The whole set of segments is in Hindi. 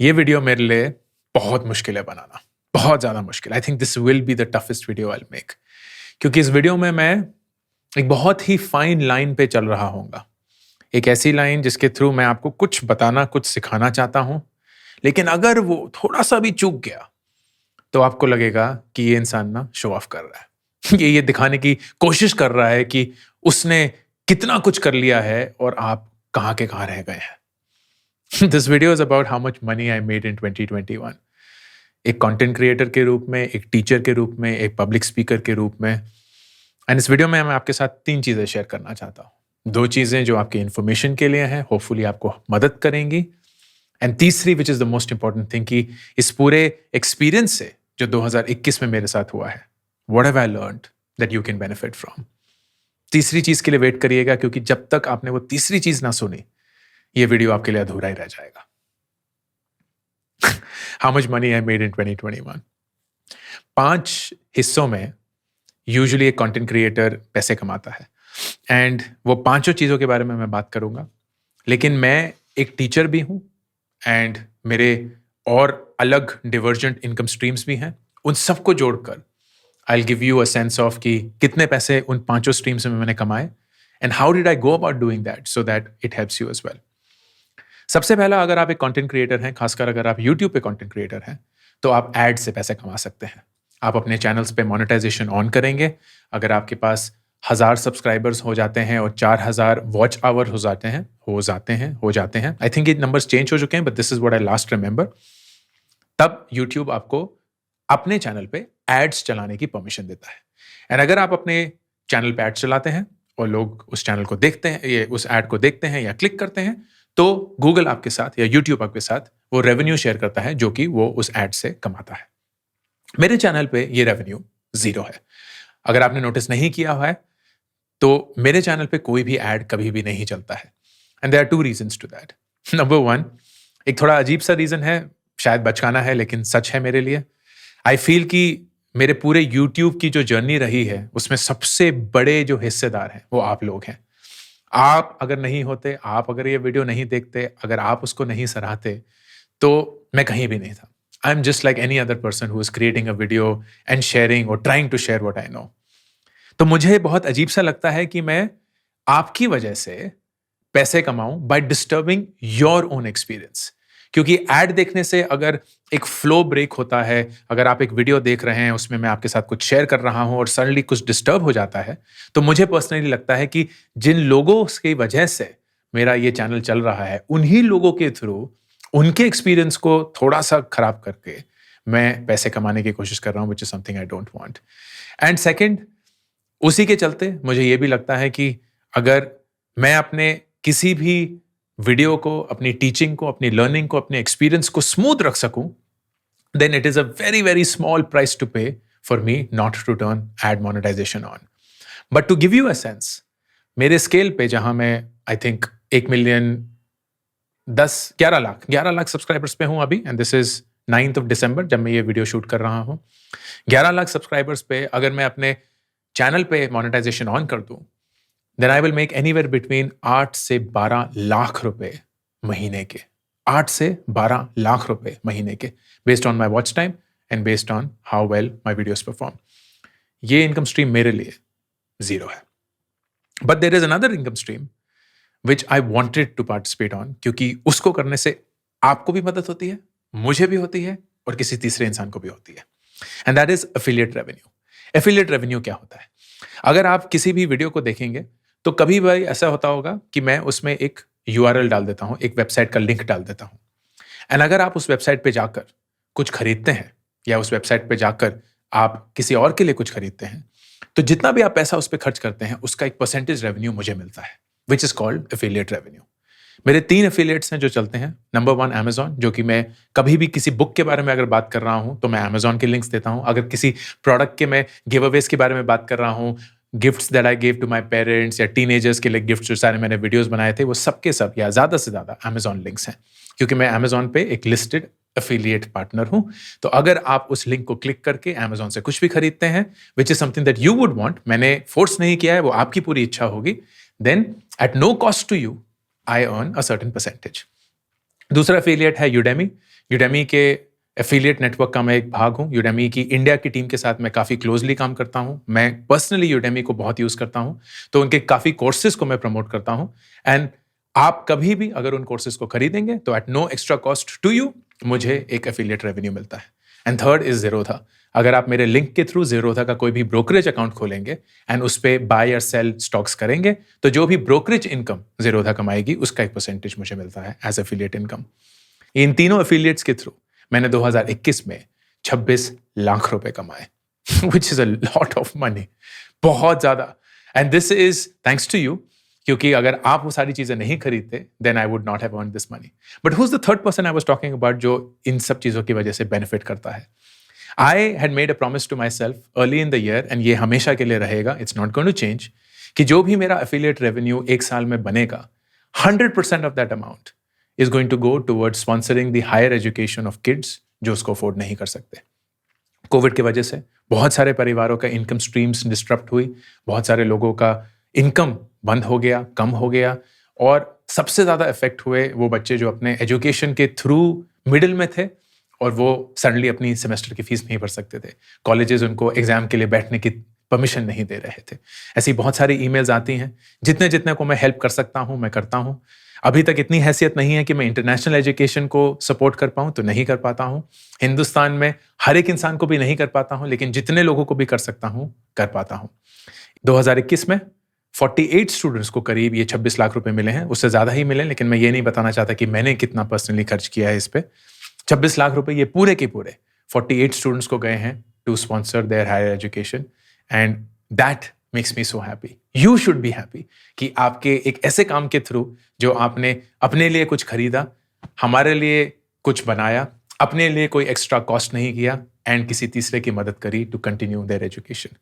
ये वीडियो मेरे लिए बहुत मुश्किल है बनाना, बहुत ज़्यादा मुश्किल। I think this will be the toughest video I will make, क्योंकि इस वीडियो में मैं एक बहुत ही फाइन लाइन पे चल रहा हूँगा। एक ऐसी लाइन जिसके थ्रू मैं आपको कुछ बताना, कुछ सिखाना चाहता हूँ, लेकिन अगर वो थोड़ा-सा भी चूक गया, तो आपको लगेगा कि ये इंसान ना शो ऑफ कर रहा है। ये दिखाने की कोशिश कर रहा है कि उसने कितना कुछ कर लिया है और आप कहाँ के कहाँ रह गए हैं। This video is about how much money I made in 2021. एक कंटेंट क्रिएटर के रूप में, एक टीचर के रूप में, एक पब्लिक स्पीकर के रूप में। एंड इस वीडियो में मैं आपके साथ 3 चीज़ें शेयर करना चाहता हूँ। 2 चीज़ें जो आपके इन्फॉर्मेशन के लिए हैं, होपफुली आपको मदद करेंगी। एंड तीसरी which is the most important thing कि इस पूरे एक्सपीरियंस से जो 2021 में मेरे साथ हुआ है, what have I learned that you can benefit from. तीसरी चीज़ के लिए वेट करिएगा, क्योंकि जब तक आपने वो तीसरी चीज़ ना सुनी, ये वीडियो आपके लिए अधूरा ही रह जाएगा। How much money I made in 2021? 5 हिस्सों में यूजुअली एक कंटेंट क्रिएटर पैसे कमाता है, एंड वो पांचों चीज़ों के बारे में मैं बात करूंगा। लेकिन मैं एक टीचर भी हूं, एंड मेरे और अलग डिवर्जेंट इनकम स्ट्रीम्स भी हैं। उन सबको जोड़कर I will give you a sense of कि कितने पैसे उन पांचों स्ट्रीम्स में मैंने कमाए, and how did I go about doing that so that it helps you as well. सबसे पहला, अगर आप एक कंटेंट क्रिएटर हैं, खासकर अगर आप यूट्यूब पे कंटेंट क्रिएटर हैं, तो आप एड से पैसे कमा सकते हैं। आप अपने चैनल्स पे मोनेटाइजेशन ऑन करेंगे। अगर आपके पास 1000 सब्सक्राइबर्स हो जाते हैं और 4000 वॉच आवर हो जाते हैं। आई थिंक ये नंबर्स चेंज हो चुके हैं, but this is what I last remember. तब यूट्यूब आपको अपने चैनल पे एड्स चलाने की परमिशन देता है। एंड अगर आप अपने चैनल पे एड्स चलाते हैं और लोग उस चैनल को देखते हैं, ये उस एड को देखते हैं या क्लिक करते हैं, तो गूगल आपके साथ या यूट्यूब आपके साथ वो रेवेन्यू शेयर करता है, जो कि वो उस एड से कमाता है। मेरे चैनल पे ये रेवेन्यू 0 है। अगर आपने नोटिस नहीं किया हुआ है, तो मेरे चैनल पे कोई भी एड कभी भी नहीं चलता है। And there are 2 reasons to that. Number 1, एक थोड़ा अजीब सा रीजन है, शायद बचकाना है, लेकिन सच है मेरे लिए। आई फील कि मेरे पूरे यूट्यूब की जो जर्नी रही है, उसमें सबसे बड़े जो हिस्सेदार हैं वो आप लोग हैं। आप अगर नहीं होते, आप अगर ये वीडियो नहीं देखते, अगर आप उसको नहीं सराहते, तो मैं कहीं भी नहीं था। I am just like any other person who is creating a video and sharing और trying to share what I know. तो मुझे बहुत अजीब सा लगता है कि मैं आपकी वजह से पैसे कमाऊं by disturbing your own experience. क्योंकि एड देखने से अगर एक फ्लो ब्रेक होता है, अगर आप एक वीडियो देख रहे हैं, उसमें मैं आपके साथ कुछ शेयर कर रहा हूं और सडनली कुछ डिस्टर्ब हो जाता है, तो मुझे पर्सनली लगता है कि जिन लोगों की वजह से मेरा ये चैनल चल रहा है, उन्हीं लोगों के थ्रू उनके एक्सपीरियंस को थोड़ा सा खराब करके मैं पैसे कमाने की कोशिश कर रहा हूं, विच is something I don't want. And second, उसी के चलते मुझे ये भी लगता है कि अगर मैं अपने किसी भी वीडियो को, अपनी टीचिंग को, अपनी लर्निंग को, अपने एक्सपीरियंस को स्मूथ रख सकूं, then it is a very, very small price to pay for me not to turn ad monetization on. But to give you a sense, मेरे स्केल पे जहां मैं I think 1 million 11 lakh subscribers पे हूं अभी, and this is 9th of December जब मैं ये वीडियो शूट कर रहा हूं। 11 लाख सब्सक्राइबर्स पे अगर मैं अपने चैनल पे मोनेटाइजेशन ऑन कर दूं, then I will make anywhere between 8 से 12 लाख रुपए महीने के। 8 से 12 लाख रुपए महीने के, based on my watch time and based on how well my videos perform. ये इनकम स्ट्रीम मेरे लिए 0 है। But there is another income stream which I wanted to participate on, क्योंकि उसको करने से आपको भी मदद होती है, मुझे भी होती है, और किसी तीसरे इंसान को भी होती है। And that is affiliate revenue. Affiliate revenue क्या होता है? अगर आप किसी भी वीडियो को देखेंगे, तो कभी भाई ऐसा होता होगा कि मैं उसमें एक URL डाल देता हूं, एक वेबसाइट का लिंक डाल देता हूं। एंड अगर आप उस वेबसाइट पे जाकर कुछ खरीदते हैं, या उस वेबसाइट पे जाकर आप किसी और के लिए कुछ खरीदते हैं, तो जितना भी आप पैसा उस पर खर्च करते हैं, उसका एक परसेंटेज रेवेन्यू मुझे मिलता है, which is called affiliate revenue. मेरे 3 एफिलिएट्स हैं जो चलते हैं। नंबर 1 Amazon, जो कि मैं कभी भी किसी बुक के बारे में अगर बात कर रहा हूं, तो मैं Amazon के लिंक्स देता हूं। अगर किसी प्रोडक्ट के मैं गिव अवेज के बारे में बात कर रहा हूं, gifts that I give to my parents या टीनेजर्स के लिए गिफ्ट्स, जो सारे मैंने वीडियोस बनाए थे, वो सब के सब या ज़्यादा से ज़्यादा Amazon लिंक्स हैं, क्योंकि मैं Amazon पे एक लिस्टेड एफिलिएट पार्टनर हूं। तो अगर आप उस लिंक को क्लिक करके Amazon से कुछ भी खरीदते हैं, which is something that you would want, मैंने फोर्स नहीं किया है, वो आपकी पूरी इच्छा होगी, then at no cost to you I earn a certain percentage. दूसरा एफिलिएट है यूडेमी। यूडेमी के एफिलिएट नेटवर्क का मैं एक भाग हूँ। यूडेमी की इंडिया की टीम के साथ मैं काफ़ी क्लोजली काम करता हूँ। मैं पर्सनली यूडेमी को बहुत यूज़ करता हूँ, तो उनके काफ़ी कोर्सेज को मैं प्रमोट करता हूँ। एंड आप कभी भी अगर उन कोर्सेज को खरीदेंगे तो at no extra cost to you मुझे एक एफिलिएट रेवेन्यू मिलता है। And third is Zerodha. अगर आप मेरे लिंक के थ्रू ज़ीरोधा का कोई भी ब्रोकरेज अकाउंट खोलेंगे एंड उस पे बाय और सेल स्टॉक्स करेंगे, तो जो भी ब्रोकरेज इनकम ज़ीरोधा कमाएगी उसका एक परसेंटेज मुझे मिलता है एज एफिलिएट इनकम। इन तीनों एफिलिएट्स के थ्रू मैंने 2021 में 26 लाख रुपए कमाए, which is a lot of money, बहुत ज्यादा। And this is thanks to you, क्योंकि अगर आप वो सारी चीजें नहीं खरीदते then I would not have earned this money. But who is the third person I was talking about जो इन सब चीजों की वजह से बेनिफिट करता है? I had made a promise to my self early in the year, and ये हमेशा के लिए रहेगा, it's not going to change, कि जो भी मेरा एफिलिएट रेवेन्यू एक साल में बनेगा, 100% of that amount is going to go towards sponsoring the higher education of kids जो उसको अफोर्ड नहीं कर सकते। कोविड की वजह से बहुत सारे परिवारों का इनकम स्ट्रीम्स डिस्टरप्ट हुई, बहुत सारे लोगों का इनकम बंद हो गया, कम हो गया, और सबसे ज़्यादा इफेक्ट हुए वो बच्चे जो अपने एजुकेशन के थ्रू मिडिल में थे और वो सडनली अपनी सेमेस्टर की फीस नहीं भर सकते थे। कॉलेजेस उनको एग्जाम के लिए बैठने की परमिशन नहीं दे रहे थे। ऐसी बहुत सारी ईमेल्स आती हैं। जितने जितने को मैं हेल्प कर सकता हूँ मैं करता हूँ। अभी तक इतनी हैसियत नहीं है कि मैं इंटरनेशनल एजुकेशन को सपोर्ट कर पाऊँ, तो नहीं कर पाता हूँ। हिंदुस्तान में हर एक इंसान को भी नहीं कर पाता हूँ, लेकिन जितने लोगों को भी कर सकता हूँ कर पाता हूँ। 2021 में 48 स्टूडेंट्स को करीब ये 26 लाख रुपए मिले हैं। उससे ज़्यादा ही मिले, लेकिन मैं ये नहीं बताना चाहता कि मैंने कितना पर्सनली खर्च किया है इस पे। 26 लाख रुपए ये पूरे के पूरे 48 स्टूडेंट्स को गए हैं to sponsor their higher education, and that makes me so happy. You should be happy कि आपके एक ऐसे काम के थ्रू जो आपने अपने लिए कुछ खरीदा, हमारे लिए कुछ बनाया, अपने लिए कोई एक्स्ट्रा कॉस्ट नहीं किया, एंड किसी तीसरे की मदद करी to continue their education.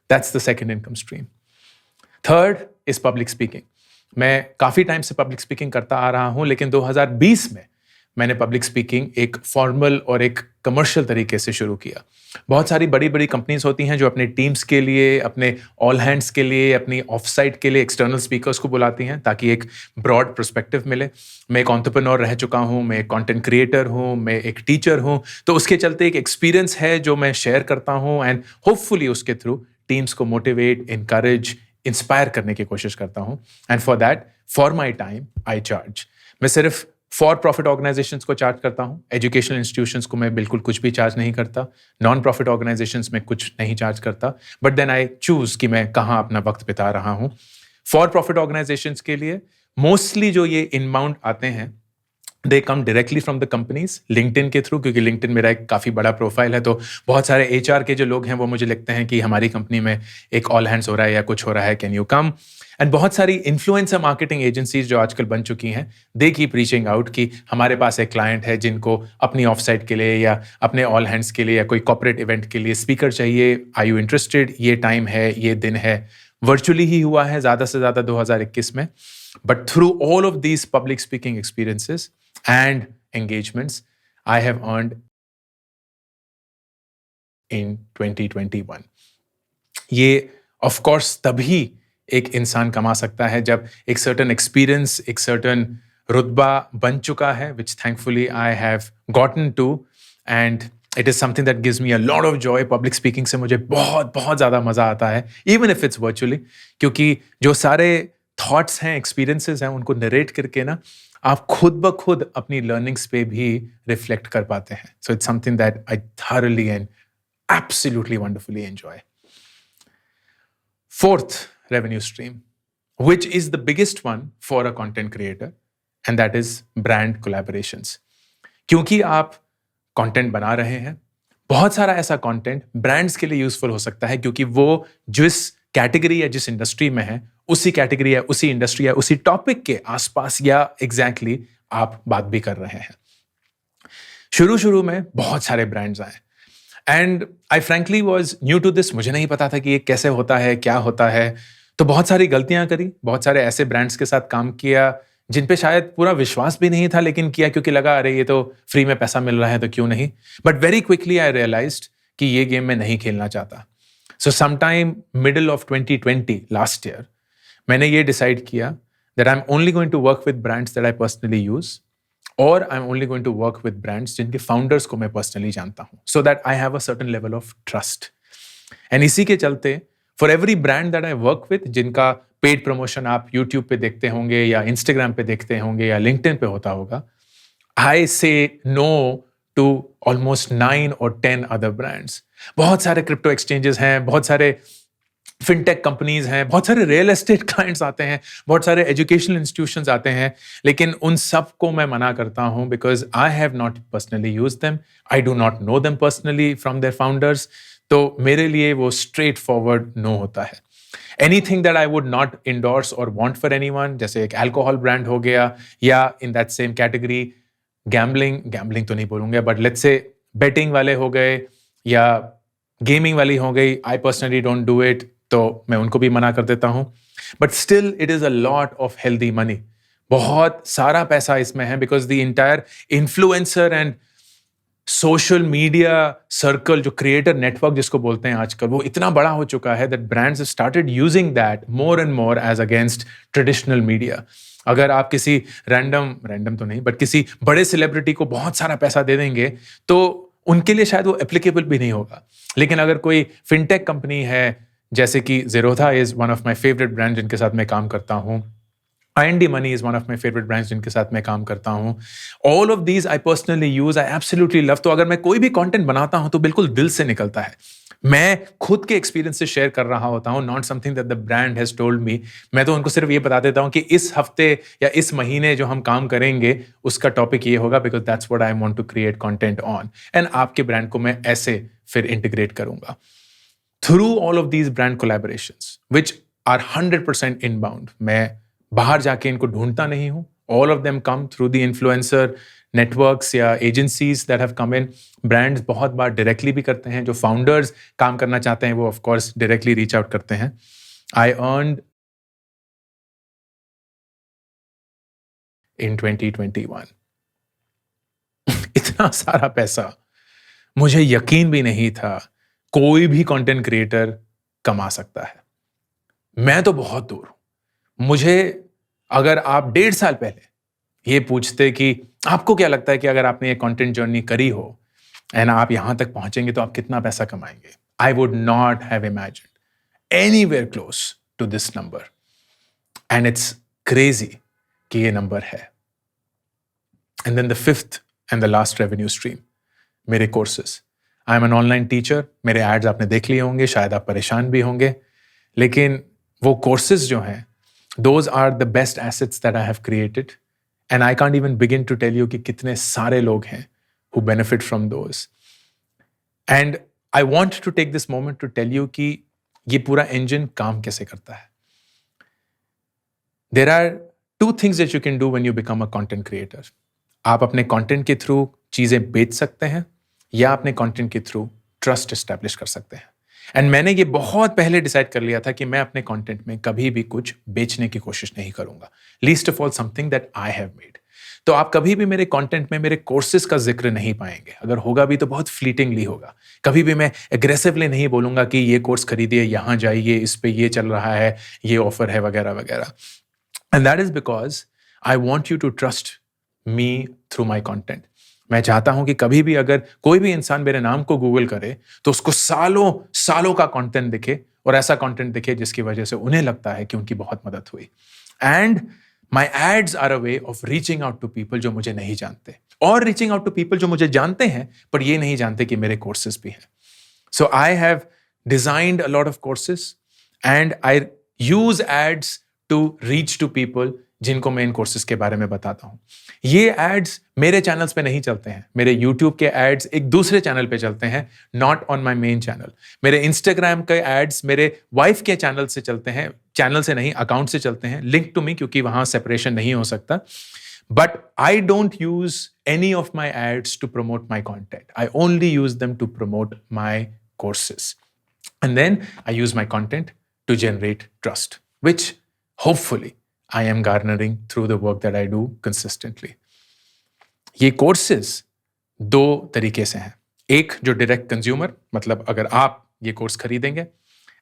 That's the second income stream. Third is public speaking. मैं काफ़ी टाइम से पब्लिक स्पीकिंग करता आ रहा हूँ, लेकिन 2020 में मैंने पब्लिक स्पीकिंग एक फॉर्मल और एक कमर्शियल तरीके से शुरू किया। बहुत सारी बड़ी बड़ी कंपनीज होती हैं जो अपने टीम्स के लिए, अपने ऑल हैंड्स के लिए, अपनी ऑफ साइट के लिए एक्सटर्नल स्पीकर्स को बुलाती हैं ताकि एक ब्रॉड पर्सपेक्टिव मिले। मैं एक एंटरप्रेन्योर रह चुका हूँ, मैं एक कंटेंट क्रिएटर हूँ, मैं एक टीचर हूँ, तो उसके चलते एक एक्सपीरियंस है जो मैं शेयर करता हूँ, एंड होपफुली उसके थ्रू टीम्स को मोटिवेट, इनकरेज, इंस्पायर करने की कोशिश करता हूँ। And for that, for my time I charge. मैं सिर्फ फॉर प्रॉफिट ऑर्गेनाइजेशंस को चार्ज करता हूँ। एजुकेशनल इंस्टीट्यूशंस को मैं बिल्कुल कुछ भी चार्ज नहीं करता। नॉन प्रॉफिट ऑर्गेनाइजेशंस में कुछ नहीं चार्ज करता। बट देन आई चूज कि मैं कहाँ अपना वक्त बिता रहा हूँ। फॉर प्रॉफिट ऑर्गेनाइजेशंस के लिए मोस्टली जो ये इनबाउंड आते हैं, they come directly from the companies, LinkedIn के थ्रू, क्योंकि लिंक्डइन मेरा एक काफ़ी बड़ा प्रोफाइल है। तो बहुत सारे एचआर के जो लोग हैं वो मुझे लिखते हैं कि हमारी कंपनी में एक ऑल हैंड्स हो रहा है या कुछ हो रहा है, कैन यू कम। एंड बहुत सारी इन्फ्लुएंसर मार्केटिंग एजेंसीज जो आजकल बन चुकी हैं, दे कीप रीचिंग आउट कि हमारे पास एक क्लाइंट है जिनको अपनी ऑफ साइट के लिए या अपने ऑल हैंड्स के लिए या कोई कॉर्पोरेट इवेंट के लिए स्पीकर चाहिए, आर यू इंटरेस्टेड? ये टाइम है, ये दिन है। वर्चुअली ही हुआ है ज़्यादा से ज़्यादा 2021 में, but through all of these public speaking experiences and engagements, I have earned in 2021. ये of course तभी एक इंसान कमा सकता है जब एक certain experience, एक certain रुतबा बन चुका है, which thankfully I have gotten to, and it is something that gives me a lot of joy. Public speaking से मुझे बहुत बहुत ज़्यादा मज़ा आता है, even if it's virtually, क्योंकि जो सारे थॉट्स हैं, एक्सपीरियंसेस हैं, उनको नरेट करके ना आप खुद ब खुद अपनी लर्निंग्स पे भी रिफ्लेक्ट कर पाते हैं। So it's something that I thoroughly and absolutely wonderfully enjoy. Fourth revenue stream, which is the biggest one for a content creator, and that is brand collaborations. क्योंकि आप कंटेंट बना रहे हैं, बहुत सारा ऐसा कंटेंट ब्रांड्स के लिए यूजफुल हो सकता है, क्योंकि वो जिस कैटेगरी या जिस इंडस्ट्री में है, उसी कैटेगरी या उसी इंडस्ट्री या उसी टॉपिक के आसपास या एग्जैक्टली आप बात भी कर रहे हैं। शुरू शुरू में बहुत सारे ब्रांड्स आए, and I frankly was new to this. मुझे नहीं पता था कि ये कैसे होता है, क्या होता है, तो बहुत सारी गलतियां करी, बहुत सारे ऐसे ब्रांड्स के साथ काम किया जिन पे शायद पूरा विश्वास भी नहीं था, लेकिन किया क्योंकि लगा अरे ये तो फ्री में पैसा मिल रहा है तो क्यों नहीं। But very quickly I realised कि ये गेम मैं नहीं खेलना चाहता। So sometime middle of 2020 last year मैंने ये डिसाइड किया that I'm only going to work with brands that I personally use, और I am only going to work with brands जिनके फाउंडर्स को मैं पर्सनली जानता हूँ, so that I have a certain level of trust. And इसी के चलते for every brand that I work with, जिनका पेड प्रमोशन आप यूट्यूब पे देखते होंगे या इंस्टाग्राम पे देखते होंगे या लिंक्डइन पे होता होगा, आई से नो टू ऑलमोस्ट 9 और 10 अदर ब्रांड्स। बहुत सारे क्रिप्टो एक्सचेंजेस हैं, बहुत सारे फिनटेक कंपनीज हैं, बहुत सारे रियल एस्टेट क्लाइंट्स आते हैं, बहुत सारे एजुकेशनल इंस्टीट्यूशंस आते हैं, लेकिन उन सब को मैं मना करता हूं because I have not personally use them, I do not know them personally from their founders. तो मेरे लिए वो स्ट्रेट फॉरवर्ड नो होता है। Anything that I would not endorse और वॉन्ट फॉर एनीवन, जैसे एक अल्कोहल ब्रांड हो गया, या in that same category gambling तो नहीं बोलूंगा, बट लेट्स से बेटिंग वाले हो गए या गेमिंग वाली हो गई, I personally don't do it, तो मैं उनको भी मना कर देता हूं। But still it is a lot of healthy money, बहुत सारा पैसा इसमें है, because the entire influencer and social media circle, जो क्रिएटर नेटवर्क जिसको बोलते हैं आजकल, वो इतना बड़ा हो चुका है that brands started using that more and more as against traditional media. अगर आप किसी रैंडम तो नहीं, बट किसी बड़े सेलिब्रिटी को बहुत सारा पैसा दे देंगे तो उनके लिए शायद वो एप्लीकेबल भी नहीं होगा। लेकिन अगर कोई फिनटेक कंपनी है, जैसे कि Zerodha is one of my favourite brand जिनके साथ मैं काम करता हूँ, IND Money is one of my favorite brands जिनके साथ मैं काम करता हूँ, all of these I personally use, I absolutely love। तो अगर मैं कोई भी कंटेंट बनाता हूँ तो बिल्कुल दिल से निकलता है, मैं खुद के एक्सपीरियंस से शेयर कर रहा होता हूँ, not something that the brand has told me. मैं तो उनको सिर्फ ये बता देता हूँ कि इस हफ्ते या इस महीने जो हम काम करेंगे उसका टॉपिक ये होगा, because that's what I want to create content on, and आपके ब्रांड को मैं ऐसे फिर इंटीग्रेट करूंगा through all of these brand collaborations which are 100% inbound. मैं बाहर जाके इनको ढूंढता नहीं हूं, all of them come through the influencer networks या agencies that have come in. Brands बहुत बार डायरेक्टली भी करते हैं, जो फाउंडर्स काम करना चाहते हैं वो of course directly reach out करते हैं। आई अर्नड इन 2021 इतना सारा पैसा मुझे यकीन भी नहीं था कोई भी कंटेंट क्रिएटर कमा सकता है। मैं तो बहुत दूर हूं। मुझे अगर आप 1.5 साल पहले ये पूछते कि आपको क्या लगता है कि अगर आपने ये कंटेंट जर्नी करी हो एंड आप यहां तक पहुंचेंगे तो आप कितना पैसा कमाएंगे, I would not have imagined anywhere close to this number. And it's crazy कि ये नंबर है। And then the fifth and the last revenue stream, मेरे courses. I am an online teacher, मेरे एड्स आपने देख लिए होंगे, शायद आप परेशान भी होंगे, लेकिन वो कोर्सेज जो हैं, those are the best assets that I have created, and I can't even begin to tell you कि कितने सारे लोग हैं who benefit from those। And I want to take this moment to tell you कि ये पूरा engine काम कैसे करता है। There are two things that you can do when you become a content creator। आप अपने content के through चीजें बेच सकते हैं या अपने content के through trust establish कर सकते हैं। एंड मैंने ये बहुत पहले डिसाइड कर लिया था कि मैं अपने कंटेंट में कभी भी कुछ बेचने की कोशिश नहीं करूंगा, least of all something that I have made. तो आप कभी भी मेरे कंटेंट में मेरे कोर्सेज का जिक्र नहीं पाएंगे, अगर होगा भी तो बहुत फ्लीटिंगली होगा। कभी भी मैं एग्रेसिवली नहीं बोलूंगा कि ये कोर्स खरीदिए, यहां जाइए, इस पे ये चल रहा है, ये ऑफर है, वगैरह वगैरह। And that is because I want you to trust me through my content. मैं चाहता हूं कि कभी भी अगर कोई भी इंसान मेरे नाम को गूगल करे तो उसको सालों सालों का कंटेंट दिखे, और ऐसा कंटेंट दिखे जिसकी वजह से उन्हें लगता है कि उनकी बहुत मदद हुई। And my ads are a way of reaching out to people जो मुझे नहीं जानते, और रीचिंग आउट टू पीपल जो मुझे जानते हैं पर ये नहीं जानते कि मेरे कोर्सेज भी हैं। So I have designed a lot of courses and I use ads to reach to people जिनको मैं इन कोर्सेज के बारे में बताता हूं। ये एड्स मेरे चैनल्स पे नहीं चलते हैं, मेरे यूट्यूब के एड्स एक दूसरे चैनल पे चलते हैं, not on my main channel. मेरे इंस्टाग्राम के एड्स मेरे वाइफ के चैनल से चलते हैं, चैनल से नहीं अकाउंट से चलते हैं, लिंक टू मी, क्योंकि वहां सेपरेशन नहीं हो सकता। But I don't use any of my ads to promote my content, I only use them to promote my courses. And then I use my content to generate trust, which hopefully I am garnering through the work that I do consistently। ये कोर्सेज दो तरीके से हैं, एक जो डायरेक्ट कंज्यूमर, मतलब अगर आप ये कोर्स खरीदेंगे,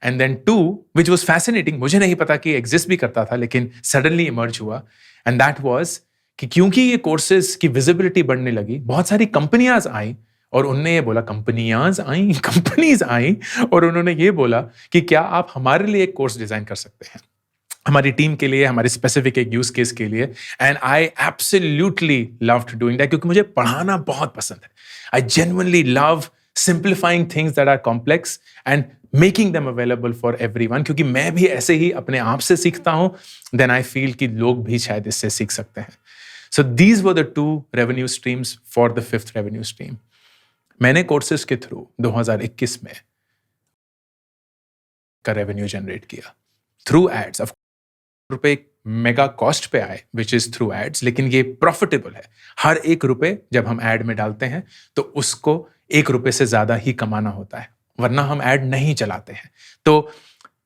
and then to which was fascinating, मुझे नहीं पता कि एग्जिस्ट भी करता था लेकिन सडनली इमर्ज हुआ, एंड दैट वॉज कि क्योंकि ये कोर्सेज की विजिबिलिटी बढ़ने लगी, बहुत सारी कंपनियां आई और उनने ये बोला, कंपनीज आई और उन्होंने ये बोला कि क्या आप हमारे लिए एक कोर्स डिजाइन कर सकते हैं, हमारी टीम के लिए, हमारे स्पेसिफिक एक यूज केस के लिए. And I absolutely loved doing that, क्योंकि मुझे पढ़ाना बहुत पसंद है. I genuinely love simplifying things that are complex and making them available for everyone, क्योंकि मैं भी ऐसे ही अपने आप से सीखता हूं. देन आई फील कि लोग भी शायद इससे सीख सकते हैं. So these were the 2 revenue streams for the 5th revenue stream. मैंने कोर्सेज के थ्रू 2021 में का रेवेन्यू जनरेट किया थ्रू एड्स. ऑफ रुपए मेगा कॉस्ट पे आए विच इज थ्रू एड्स, लेकिन ये प्रॉफिटेबल है. हर 1 रुपए जब हम एड में डालते हैं तो उसको 1 रुपए से ज्यादा ही कमाना होता है, वरना हम एड नहीं चलाते हैं. तो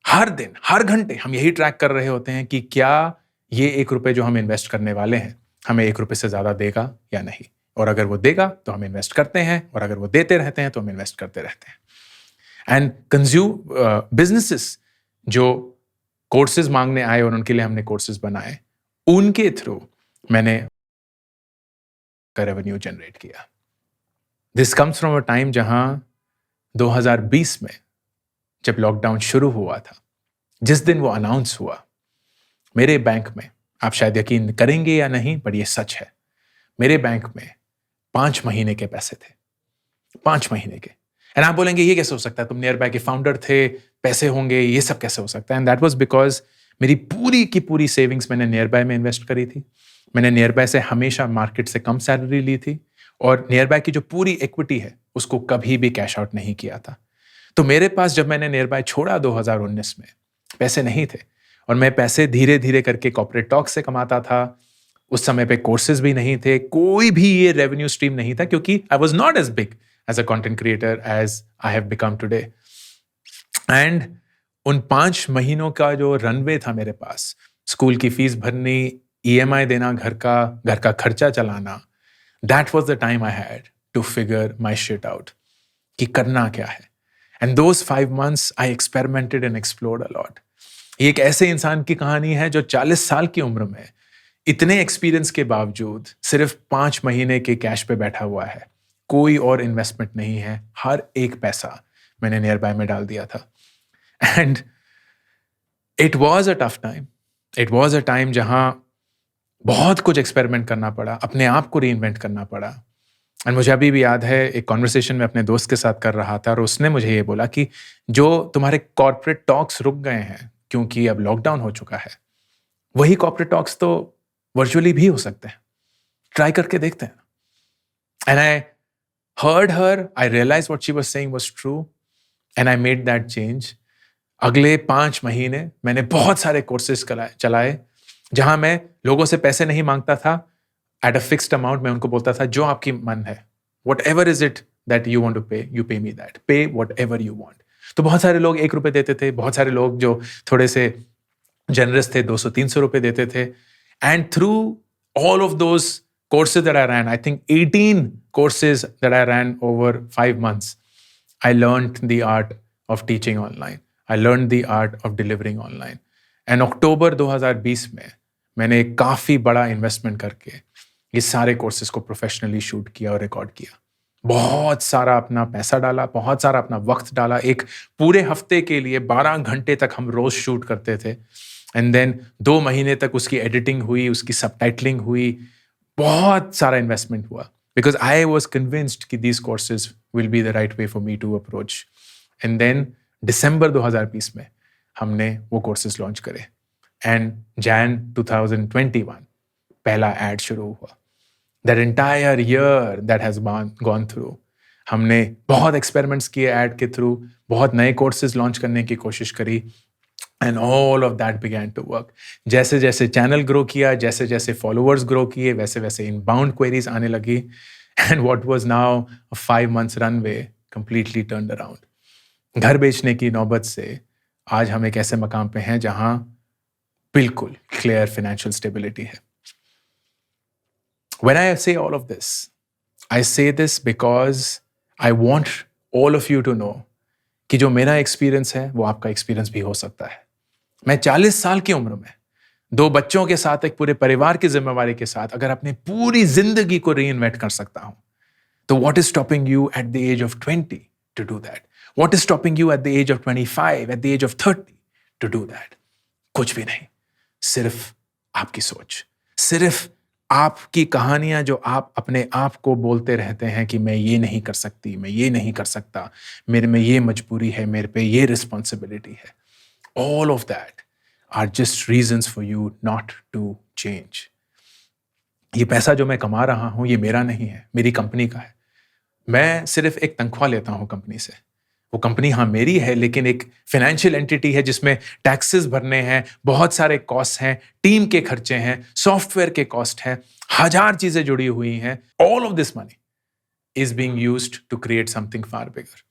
हर दिन हर घंटे हम यही ट्रैक कर रहे होते हैं कि क्या ये 1 रुपए जो हम इन्वेस्ट करने वाले हैं हमें 1 रुपए से ज्यादा देगा या नहीं, और अगर वो देगा तो हम इन्वेस्ट करते हैं, और अगर वो देते रहते हैं तो हम इन्वेस्ट करते रहते हैं. एंड बिजनेसेस जो कोर्सेज मांगने आए और उनके लिए हमने कोर्सेज बनाए, उनके थ्रू मैंने रेवेन्यू जनरेट किया. This comes from a time जहां 2020 में जब लॉकडाउन शुरू हुआ था, जिस दिन वो अनाउंस हुआ, मेरे बैंक में, आप शायद यकीन करेंगे या नहीं पर ये सच है, मेरे बैंक में 5 महीने के पैसे थे. 5 महीने के. एंड आप बोलेंगे ये कैसे हो सकता है, तुम नियर बाय के फाउंडर थे, पैसे होंगे, ये सब कैसे हो सकता है. एंड दैट वाज बिकॉज मेरी पूरी की पूरी सेविंग्स मैंने नियर बाय में इन्वेस्ट करी थी. मैंने नियर बाय से हमेशा मार्केट से कम सैलरी ली थी, और नियर बाय की जो पूरी इक्विटी है उसको कभी भी कैश आउट नहीं किया था. तो मेरे पास जब मैंने नियर बाय छोड़ा 2019 में, पैसे नहीं थे, और मैं पैसे धीरे धीरे करके कॉर्पोरेट टॉक से कमाता था. उस समय पे कोर्सेज भी नहीं थे, कोई भी ये रेवेन्यू स्ट्रीम नहीं था, क्योंकि I was not as big as a content creator as I have become today. And उन 5 महीनों का जो रनवे था मेरे पास, स्कूल की फीस भरनी, EMI देना, घर का खर्चा चलाना, that was the time I had to figure my shit out कि करना क्या है. And those 5 months I experimented and explored a lot. ये एक ऐसे इंसान की कहानी है जो 40 साल की उम्र में इतने एक्सपीरियंस के बावजूद सिर्फ 5 महीने के कैश पे बैठा हुआ है. कोई और इन्वेस्टमेंट नहीं है, हर एक पैसा मैंने नियर बाय में डाल दिया था. And it was a tough time. It was a time जहां बहुत कुछ एक्सपेरिमेंट करना पड़ा, अपने आप को रीइन्वेंट करना पड़ा. एंड मुझे अभी भी याद है, एक कॉन्वर्सेशन में अपने दोस्त के साथ कर रहा था, और उसने मुझे ये बोला कि जो तुम्हारे कॉर्पोरेट टॉक्स रुक गए हैं क्योंकि अब लॉकडाउन हो चुका है, वही कॉर्पोरेट टॉक्स तो वर्चुअली भी हो सकते हैं, ट्राई करके देखते हैं. And I heard her, I realized what she was saying was true, and I made that change. अगले 5 महीने मैंने बहुत सारे कोर्सेज चलाए, जहां मैं लोगों से पैसे नहीं मांगता था. एट अ फिक्स्ड अमाउंट मैं उनको बोलता था, जो आपकी मन है, whatever is it that you want to pay, you pay me that. Pay whatever you want. तो बहुत सारे लोग 1 रुपए देते थे, बहुत सारे लोग जो थोड़े से जनरस थे 200-300 रुपए देते थे. And through all of those courses that I ran, I think 18 courses that I ran over 5 months, I learned the art of teaching online. I learned the art of delivering online. And अक्टूबर 2020 में मैंने एक काफ़ी बड़ा इन्वेस्टमेंट करके ये सारे कोर्सेज को प्रोफेशनली शूट किया और रिकॉर्ड किया. बहुत सारा अपना पैसा डाला, बहुत सारा अपना वक्त डाला. एक पूरे हफ्ते के लिए 12 घंटे तक हम रोज शूट करते थे. एंड देन 2 महीने तक उसकी एडिटिंग हुई, उसकी सबटाइटलिंग हुई, बहुत सारा इन्वेस्टमेंट हुआ. बिकॉज आई वॉज कन्विंस्ड कि these courses will be the right way for me to approach. And then December 2020 में हमने वो कोर्सेज लॉन्च करे. एंड Jan 2021 पहला एड शुरू हुआ. That entire year that has gone through, हमने बहुत एक्सपेरिमेंट्स किए ऐड के थ्रू, बहुत नए कोर्सेज लॉन्च करने की कोशिश करी. And all of that began to work. जैसे जैसे चैनल ग्रो किया, जैसे जैसे फॉलोअर्स ग्रो किए, वैसे वैसे इनबाउंड क्वेरीज आने लगी. And what was now a 5 months runway completely turned around. घर बेचने की नौबत से आज हम एक ऐसे मकाम पे हैं जहां बिल्कुल क्लियर फाइनेंशियल स्टेबिलिटी है. When I say all of this, I say this because I want all of you to know कि जो मेरा एक्सपीरियंस है वो आपका एक्सपीरियंस भी हो सकता है. मैं 40 साल की उम्र में 2 बच्चों के साथ, एक पूरे परिवार की जिम्मेवारी के साथ अगर अपनी पूरी जिंदगी को रीइन्वेंट कर सकता हूं, तो what is stopping you at the age of 20 to do that? What is stopping you at the age of 25, at the age of 30 to do that? कुछ भी नहीं, सिर्फ आपकी सोच, सिर्फ आपकी कहानियां जो आप अपने आप को बोलते रहते हैं कि मैं ये नहीं कर सकती, मैं ये नहीं कर सकता, मेरे में ये मजबूरी है, मेरे पे ये रिस्पॉन्सिबिलिटी है. All of that are just reasons for you not to change. ये पैसा जो मैं कमा रहा हूं, ये मेरा नहीं है, मेरी कंपनी का है. मैं सिर्फ एक तनख्वाह लेता हूं कंपनी से. वो कंपनी हाँ मेरी है, लेकिन एक फाइनेंशियल एंटिटी है जिसमें टैक्सेस भरने हैं, बहुत सारे कॉस्ट हैं, टीम के खर्चे हैं, सॉफ्टवेयर के कॉस्ट हैं, 1000 चीजें जुड़ी हुई हैं. All of this money is being used to create something far bigger.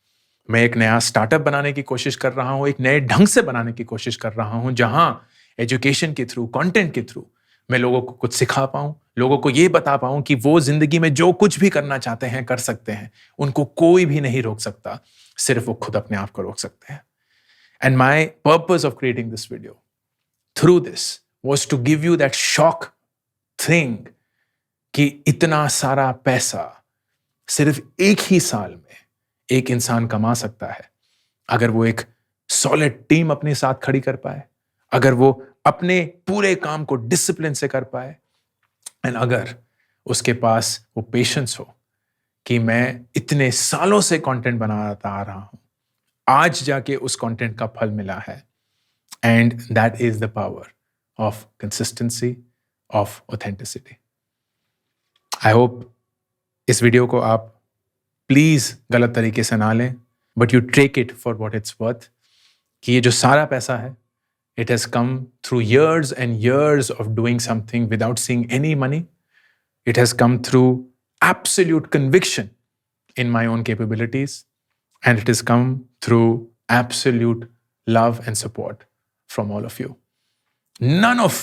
मैं एक नया स्टार्टअप बनाने की कोशिश कर रहा हूं, एक नए ढंग से बनाने की कोशिश कर रहा हूं, जहां एजुकेशन के थ्रू, कंटेंट के थ्रू मैं लोगों को कुछ सिखा पाऊं, लोगों को ये बता पाऊं कि वो जिंदगी में जो कुछ भी करना चाहते हैं कर सकते हैं. उनको कोई भी नहीं रोक सकता, सिर्फ वो खुद अपने आप को रोक सकते हैं. And my purpose of creating this video through this was to give you that shock thing कि इतना सारा पैसा सिर्फ एक ही साल में एक इंसान कमा सकता है, अगर वो एक सॉलिड टीम अपने साथ खड़ी कर पाए, अगर वो अपने पूरे काम को डिसिप्लिन से कर पाए, एंड अगर उसके पास वो पेशेंस हो कि मैं इतने सालों से कंटेंट बनाता आ रहा हूं, आज जाके उस कंटेंट का फल मिला है. And that is the power of consistency, of authenticity. I hope इस वीडियो को आप प्लीज गलत तरीके से ना लें, but you take it for what it's worth. कि ये जो सारा पैसा है, it has come through years and years of doing something without seeing any money. It has come through absolute conviction in my own capabilities, and it has come through absolute love and support from all of you. None of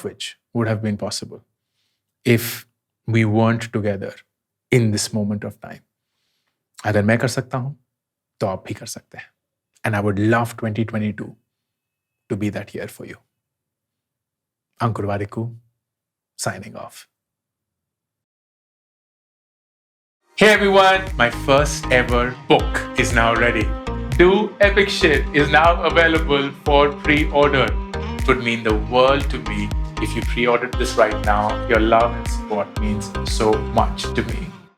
which would have been possible if we weren't together in this moment of time. अगर मैं कर सकता हूं, तो आप भी कर सकते हैं. And I would love 2022 to be that year for you. Ankur Warikoo, signing off. Hey everyone, my first ever book is now ready. Do Epic Shit is now available for pre-order. It would mean the world to me if you pre-ordered this right now. Your love and support means so much to me.